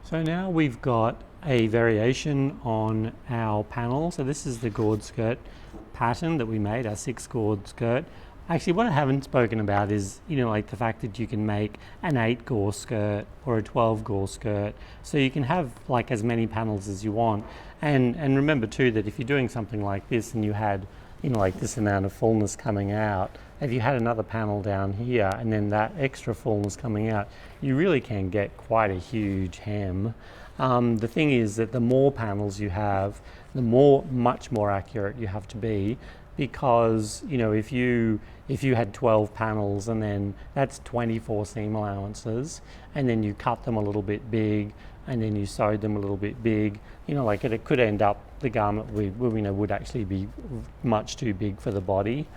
So now we've got a variation on our panel. So this is the gored skirt pattern that we made, our 6 gored skirt. Actually, what I haven't spoken about is, like the fact that you can make an 8 gore skirt or a 12 gore skirt. So you can have like as many panels as you want. And remember too that if you're doing something like this and you had, like this amount of fullness coming out, if you had another panel down here and then that extra fullness coming out, you really can get quite a huge hem. The thing is that the more panels you have, the much more accurate you have to be, because if you had 12 panels and then that's 24 seam allowances, and then you cut them a little bit big and then you sewed them a little bit big, like it could end up the garment would actually be much too big for the body.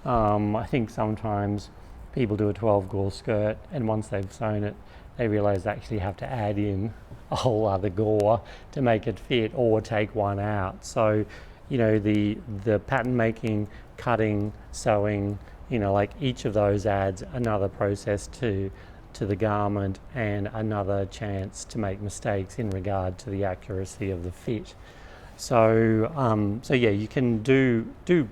I think sometimes people do a 12 gore skirt and once they've sewn it, they realise they actually have to add in a whole other gore to make it fit or take one out. So, the pattern making, cutting, sewing, like each of those adds another process to the garment and another chance to make mistakes in regard to the accuracy of the fit. So, yeah, you can do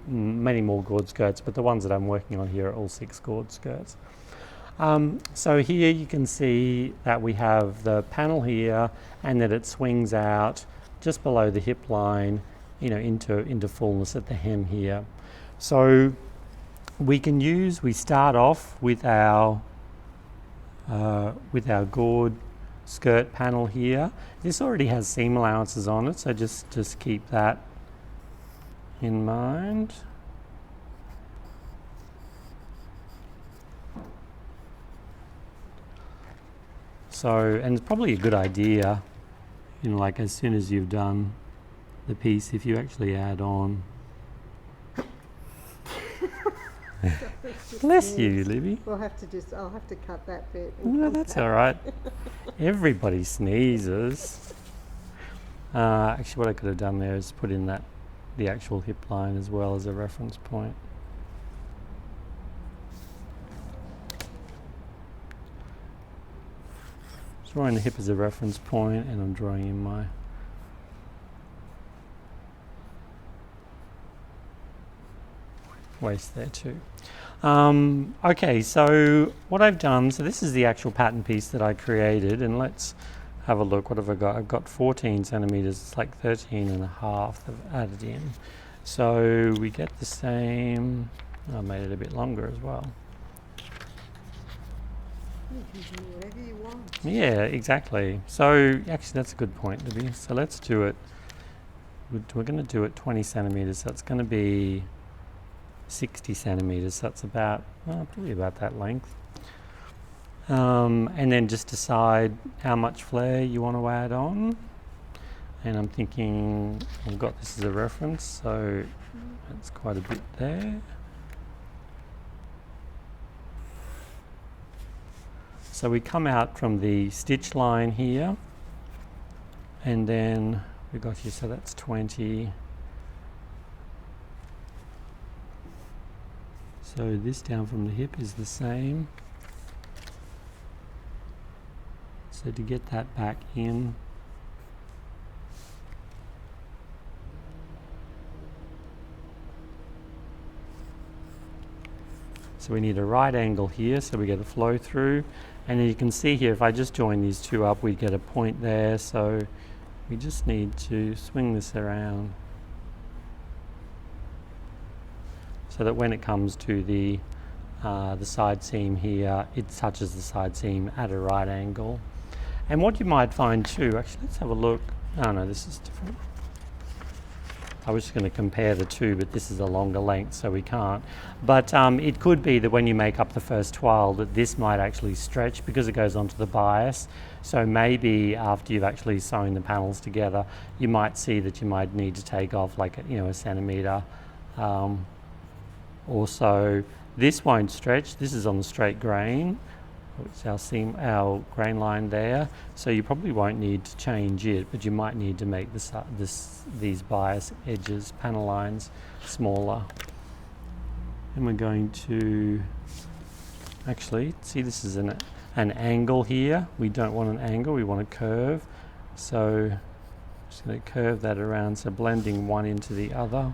many more gored skirts, but the ones that I'm working on here are all 6 gored skirts. So here you can see that we have the panel here and that it swings out just below the hip line, into fullness at the hem here. So we start off with our gored skirt panel here. This already has seam allowances on it, so just keep that in mind. So, and it's probably a good idea, like as soon as you've done the piece, if you actually add on. Bless you, Libby. I'll have to cut that bit. No, that's all right. Everybody sneezes. Actually, what I could have done there is put in the actual hip line as well as a reference point. Drawing the hip as a reference point, and I'm drawing in my waist there too. Okay, so what I've done, so this is the actual pattern piece that I created, and let's have a look. What have I got? I've got 14 centimeters, it's like 13 and a half that I've added in. So we get the same, I made it a bit longer as well. You can do whatever you want. Yeah, exactly. So actually that's a good point, Libby. So let's do it. We're going to do it 20 centimeters. So it's going to be 60 centimeters. So that's probably about that length. And then just decide how much flare you want to add on. And I'm thinking I've got this as a reference, so that's quite a bit there. So we come out from the stitch line here, and then we got here, so that's 20. So this down from the hip is the same. So to get that back in, so we need a right angle here, so we get a flow through. And then you can see here, if I just join these two up, we get a point there. So we just need to swing this around so that when it comes to the side seam here, it touches the side seam at a right angle. And what you might find too, actually let's have a look. Oh no, this is different. I was just going to compare the two, but this is a longer length, so we can't. But it could be that when you make up the first toile, that this might actually stretch because it goes onto the bias. So maybe after you've actually sewn the panels together, you might see that you might need to take off like a centimetre or so. This won't stretch. This is on the straight grain. It's our grain line there, so you probably won't need to change it, but you might need to make these bias edges, panel lines, smaller. And we're going to actually see, this is an angle here. We don't want an angle, we want a curve. So just going to curve that around, so blending one into the other.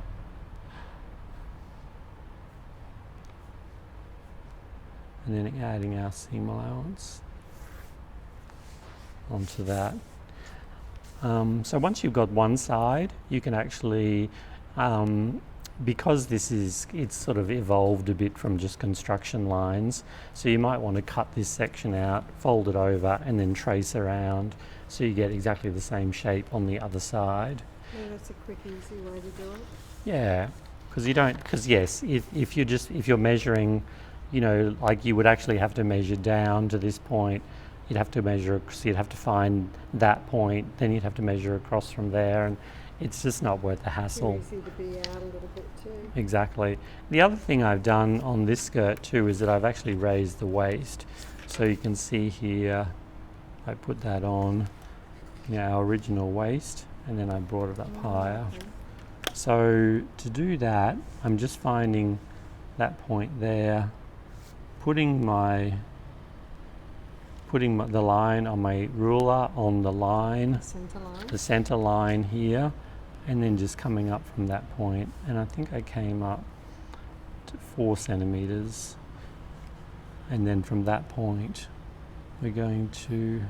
And then adding our seam allowance onto that. So once you've got one side, you can actually, because it's sort of evolved a bit from just construction lines, so you might want to cut this section out, fold it over, and then trace around so you get exactly the same shape on the other side. Yeah, that's a quick, easy way to do it. Yeah, because yes, if you're measuring, like you would actually have to measure down to this point. You'd have to measure, so you'd have to find that point, then you'd have to measure across from there, and it's just not worth the hassle. Too easy to be out a little bit too. Exactly. The other thing I've done on this skirt too is that I've actually raised the waist. So you can see here, I put that on, our original waist, and then I brought it up higher. Okay. So to do that, I'm just finding that point there, putting the line on my ruler on the line, Centre line. the center line here, and then just coming up from that point. And I think I came up to 4 centimeters. And then from that point, we're going to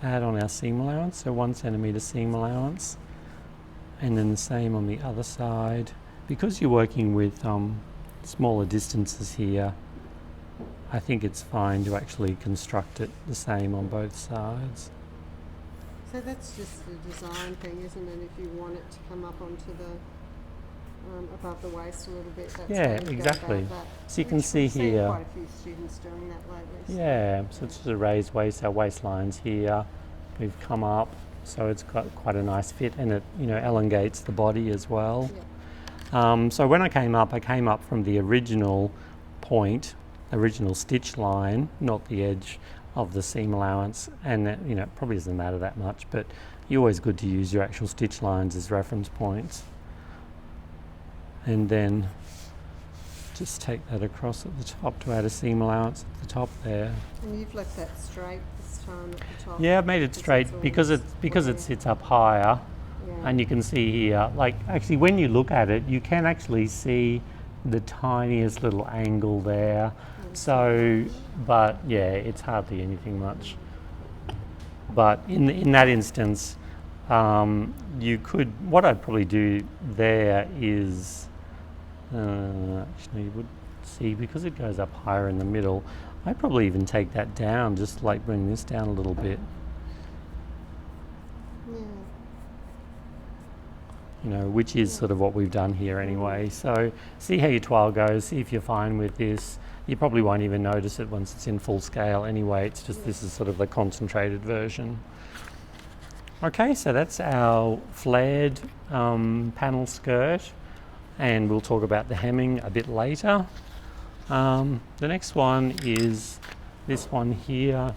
add on our seam allowance, so 1 centimeter seam allowance. And then the same on the other side. Because you're working with smaller distances here, I think it's fine to actually construct it the same on both sides. So that's just a design thing, isn't it? If you want it to come up onto the above the waist a little bit, that's Yeah, how you exactly. go about that. So you can Which see we've seen here. quite a few students doing that lately. So Yeah, so it's just a raised waist, our waistline's here. We've come up, so it's got quite a nice fit, and it elongates the body as well. yeah. So when I came up from the original point, original stitch line, not the edge of the seam allowance, and that, it probably doesn't matter that much, but you're always good to use your actual stitch lines as reference points. And then just take that across at the top to add a seam allowance at the top there. And you've left that straight this time at the top. Yeah, I've made it straight because it sits up higher. Yeah. And you can see here, like actually when you look at it, you can actually see the tiniest little angle there. So, but yeah, it's hardly anything much. But in that instance, what I'd probably do there is, actually you would see, because it goes up higher in the middle, I'd probably even take that down, just like bring this down a little bit. Yeah. Which is sort of what we've done here anyway. So see how your toile goes, see if you're fine with this. You probably won't even notice it once it's in full scale anyway. It's just this is sort of the concentrated version. Okay, so that's our flared panel skirt, and we'll talk about the hemming a bit later. The next one is this one here.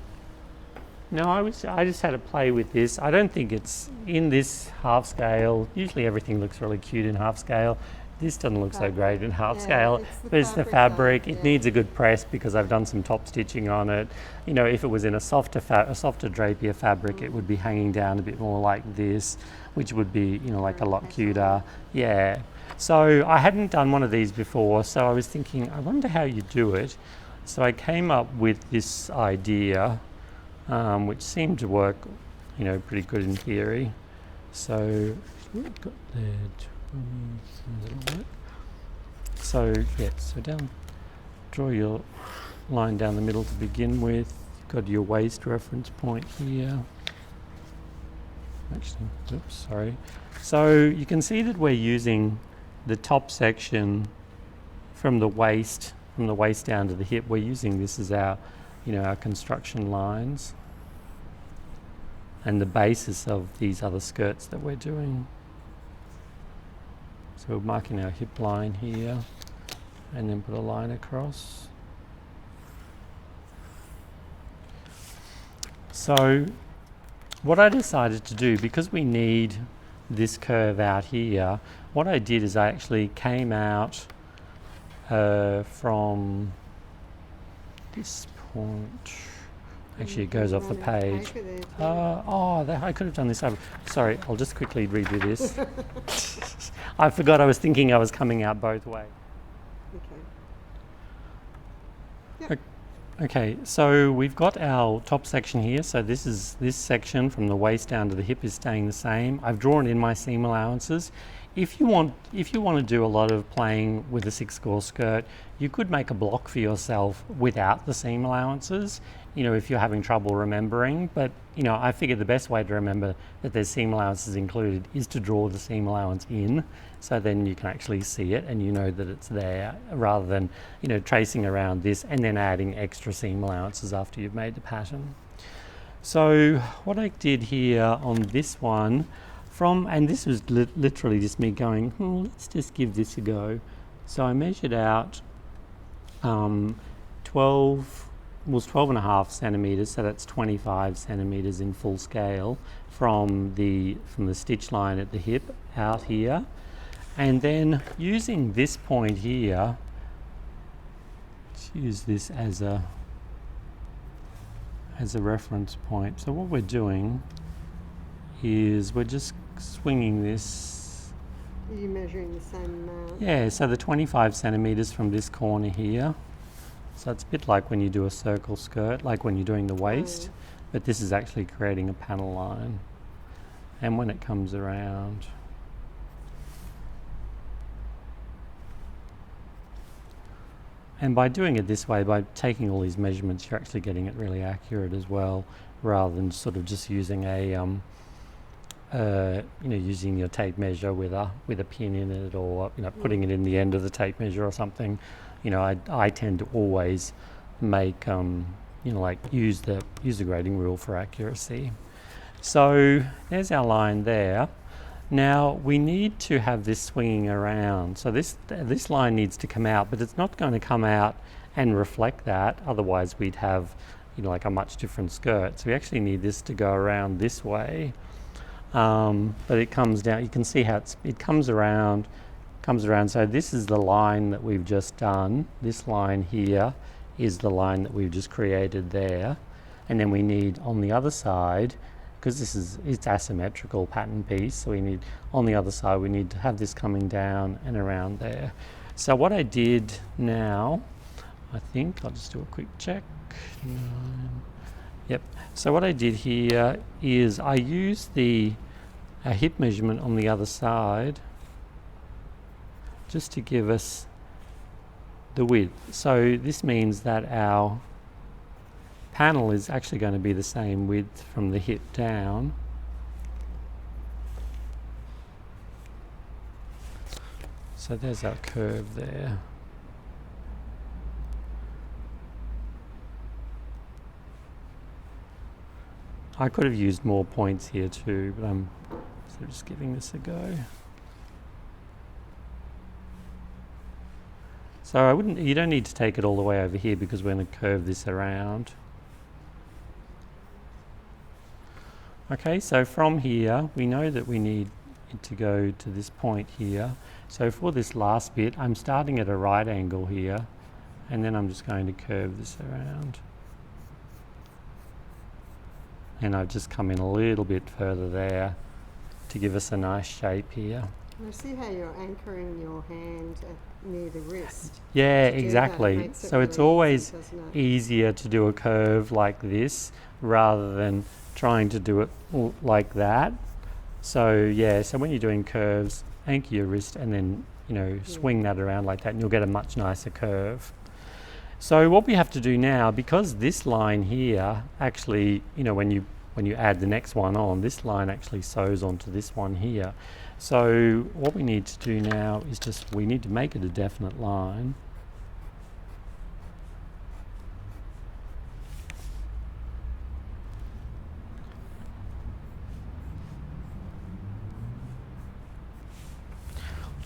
No, I just had to play with this. I don't think it's in this half scale. Usually everything looks really cute in half scale. This doesn't look so great in half scale, but it's the fabric. It needs a good press because I've done some top stitching on it. If it was in a softer drapier fabric, it would be hanging down a bit more like this, which would be, like a lot cuter. Yeah. So I hadn't done one of these before, so I was thinking, I wonder how you do it. So I came up with this idea, which seemed to work, pretty good in theory. So we've got so draw your line down the middle to begin with. You've got your waist reference point here. Actually, oops, sorry. So you can see that we're using the top section from the waist down to the hip. We're using this as our construction lines and the basis of these other skirts that we're doing. So we're marking our hip line here and then put a line across. So what I decided to do, because we need this curve out here, what I did is I actually came out from this point. Actually, You it goes can off the run out of page. paper there too. I could have done this over. Sorry, I'll just quickly redo this. I forgot I was thinking I was coming out both ways. Okay. Okay, so we've got our top section here. So this section from the waist down to the hip is staying the same. I've drawn in my seam allowances. If you want to do a lot of playing with a 6-score skirt, you could make a block for yourself without the seam allowances, if you're having trouble remembering. But, I figured the best way to remember that there's seam allowances included is to draw the seam allowance in, so then you can actually see it and you know that it's there, rather than, tracing around this and then adding extra seam allowances after you've made the pattern. So what I did here on this one, and this was literally just me going, let's just give this a go. So I measured out 12 and a half centimeters, so that's 25 centimeters in full scale from the stitch line at the hip out here, and then using this point here, let's use this as a reference point. So what we're doing is we're just swinging this. Are you measuring the same amount? Yeah, so the 25 centimeters from this corner here. So it's a bit like when you do a circle skirt, like when you're doing the waist, but this is actually creating a panel line. And when it comes around, and by doing it this way, by taking all these measurements, you're actually getting it really accurate as well, rather than sort of just using using your tape measure with a pin in it, or putting it in the end of the tape measure or something. I tend to always make use the grading rule for accuracy. So there's our line there. Now we need to have this swinging around. So this line needs to come out, but it's not going to come out and reflect that. Otherwise we'd have like a much different skirt. So we actually need this to go around this way. But it comes down. You can see how it comes around. So this is the line that we've just done. This line here is the line that we've just created there, and then we need on the other side, because it's asymmetrical pattern piece, so we need on the other side we need to have this coming down and around there. So what I did now, I think I'll just do a quick check. Yep. So what I did here is I used a hip measurement on the other side, just to give us the width. So this means that our panel is actually going to be the same width from the hip down. So there's our curve there. I could have used more points here too, but I'm sort of just giving this a go. So you don't need to take it all the way over here, because we're going to curve this around. Okay, so from here, we know that we need it to go to this point here. So for this last bit, I'm starting at a right angle here, and then I'm just going to curve this around. And I've just come in a little bit further there to give us a nice shape here. I see how you're anchoring your hand near the wrist. Yeah, To do that, exactly. makes it So it's really always easy, doesn't it? easier to do a curve like this rather than trying to do it like that. So yeah, so when you're doing curves, anchor your wrist and then swing that around like that, and you'll get a much nicer curve. So what we have to do now, because this line here actually, when you add the next one on, this line actually sews onto this one here. So what we need to do now is we need to make it a definite line.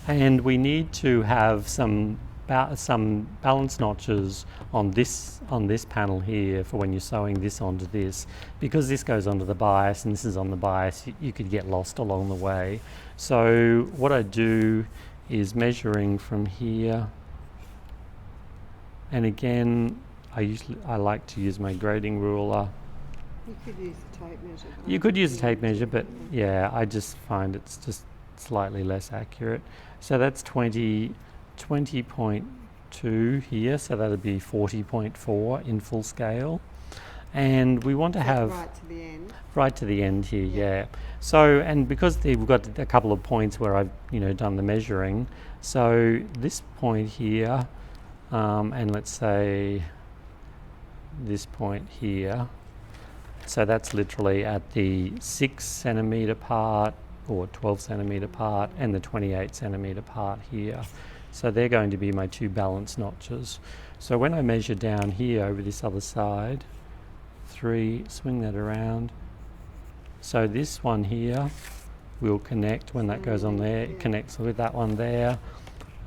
And we need to have some balance notches on this panel here for when you're sewing this onto this, because this goes onto the bias and this is on the bias. You could get lost along the way. So what I do is measuring from here, and again I like to use my grading ruler You could use a tape measure. though. You could use a tape Yeah. measure, but yeah, I just find it's just slightly less accurate. So that's 20.2 here, so that'd be 40.4 in full scale. And we want to So have right to the end. right to the end here, Yeah. yeah. So, and because we've got a couple of points where I've, done the measuring, so this point here, and let's say this point here, so that's literally at the 6 centimetre part or 12 centimetre part and the 28 centimetre part here. So they're going to be my two balance notches. So when I measure down here over this other side, 3, swing that around. So this one here will connect when that goes on there. It connects with that one there.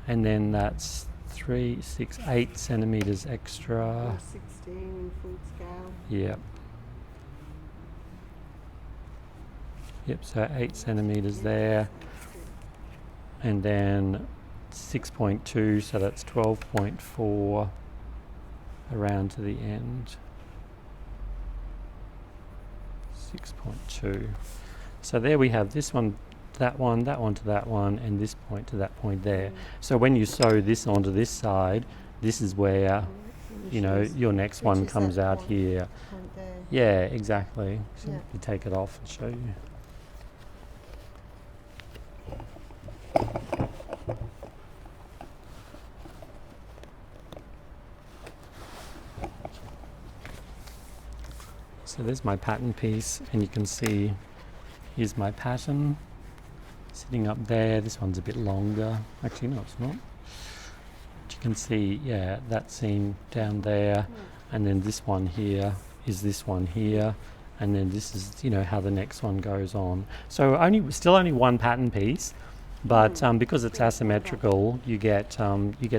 And then that's 3, 6, 8 centimetres extra. Or 16 in full scale. Yep. Yep, so 8 centimetres there. And then 6.2, so that's 12.4 around to the end. 6.2. So there we have this one, that one to that one, and this point to that point there. So when you sew this onto this side, this is where, your next Which one is comes that out point. here. Point there. Yeah, exactly. So Yeah. you take it off and show you. So there's my pattern piece, and you can see here's my pattern sitting up there. This one's a bit longer. Actually, no, it's not. But you can see, yeah, that seam down there, and then this one here is this one here, and then this is, how the next one goes on. So still only one pattern piece, but because it's asymmetrical, you get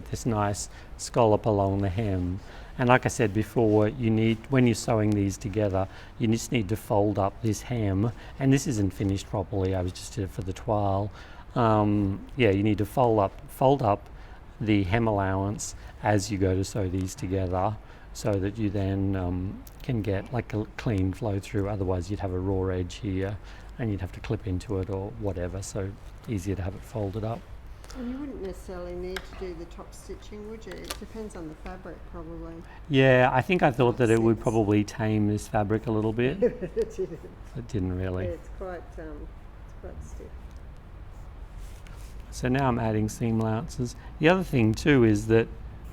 this nice scallop along the hem. And like I said before, when you're sewing these together, you just need to fold up this hem. And this isn't finished properly. I was just did it for the toile. You need to fold up the hem allowance as you go to sew these together, so that you then can get like a clean flow through. Otherwise, you'd have a raw edge here, and you'd have to clip into it or whatever. So easier to have it folded up. And you wouldn't necessarily need to do the top stitching, would you? It depends on the fabric, probably. Yeah, I think I thought that it would Six. probably tame this fabric a little bit. It It didn't really. it's quite stiff. So now I'm adding seam allowances. The other thing too is that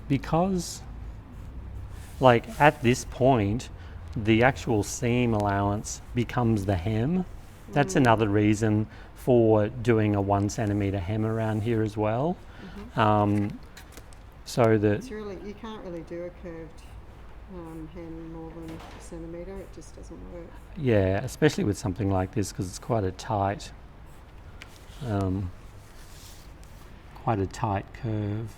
because, like at this point, the actual seam allowance becomes the hem. That's another reason for doing a 1 centimetre hem around here as well. So that It's really, you can't really do a curved hem more than a centimetre. It just doesn't work. yeah, especially with something like this, because it's quite a tight curve.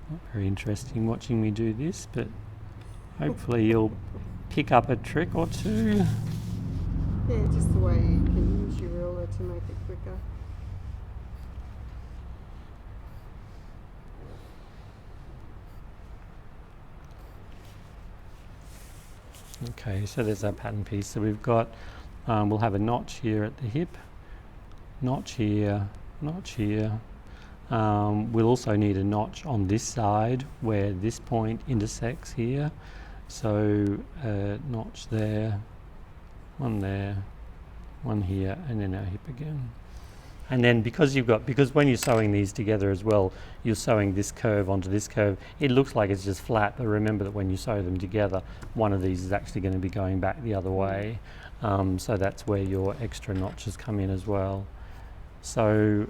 Not very interesting watching me do this, but hopefully you'll pick up a trick or two. Yeah, just the way you can use your ruler to make it quicker. Okay, so there's our pattern piece. So we've got, we'll have a notch here at the hip, notch here, notch here. We'll also need a notch on this side where this point intersects here. So notch there, one here, and then our hip again. And then because when you're sewing these together as well, you're sewing this curve onto this curve. It looks like it's just flat, but remember that when you sew them together, one of these is actually going to be going back the other way. So that's where your extra notches come in as well. So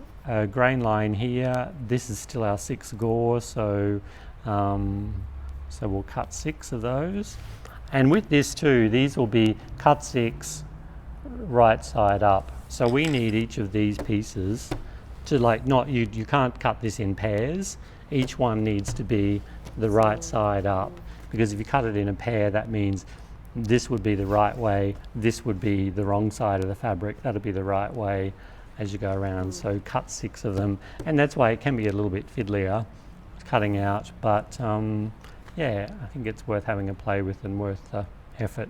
grain line here, this is still our 6 gore, so we'll cut 6 of those. And with this too, these will be cut 6 right side up. So we need each of these pieces to you can't cut this in pairs. Each one needs to be the right side up, because if you cut it in a pair, that means this would be the right way, this would be the wrong side of the fabric, that'll be the right way. as you go around. So cut 6 of them, and that's why it can be a little bit fiddlier cutting out, but yeah, I think it's worth having a play with and worth the effort.